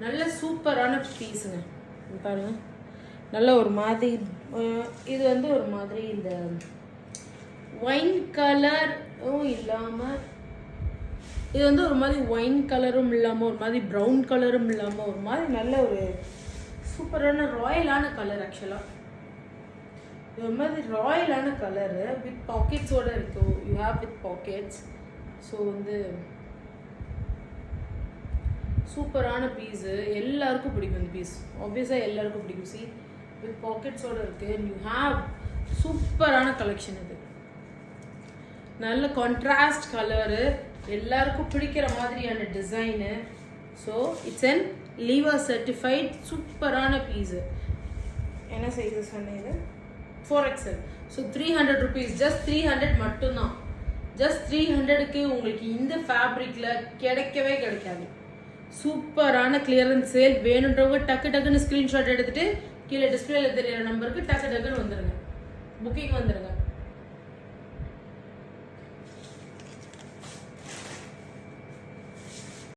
நல்ல சூப்பரான பீஸுங்க பாருங்க. நல்ல ஒரு மாதிரி இது வந்து ஒரு மாதிரி இந்த ஒயின் கலரும் இல்லாமல், இது வந்து ஒரு மாதிரி ஒயின் கலரும் இல்லாமல், ஒரு மாதிரி ப்ரௌன் கலரும் இல்லாமல், ஒரு மாதிரி நல்ல ஒரு சூப்பரான ராயலான கலர். ஆக்சுவலாக இது ஒரு மாதிரி ராயலான கலரு வித் பாக்கெட்ஸோடு இருக்குது. You have with pockets. So வந்து சூப்பரான பீஸு, எல்லாருக்கும் பிடிக்கும் இந்த பீஸ். ஆப்வியஸாக எல்லாருக்கும் பிடிக்கும். சி வித் பாக்கெட்ஸோடு இருக்குது. யூ ஹேவ் சூப்பரான கலெக்ஷன். இது நல்ல கான்ட்ராஸ்ட் கலரு, எல்லாருக்கும் பிடிக்கிற மாதிரியான design. So it's an lever certified சூப்பரான பீஸு. என்ன சைஸு சொன்னீங்க? 4XL. ஸோ 300 rupees, ஜஸ்ட் 300 மட்டும்தான். ஜஸ்ட் 300க்கு உங்களுக்கு இந்த ஃபேப்ரிக்கில் கிடைக்கவே கிடைக்காது. சூப்பரான கிளியரன்ஸ் சேல். வேணுன்றவங்க டக்கு டக்குன்னு ஸ்க்ரீன்ஷாட் எடுத்துகிட்டு கீழே டிஸ்பிளேல தெரியிற நம்பருக்கு டக்கு டக்குன்னு வந்துடுங்க, புக்கிங் வந்துடுங்க.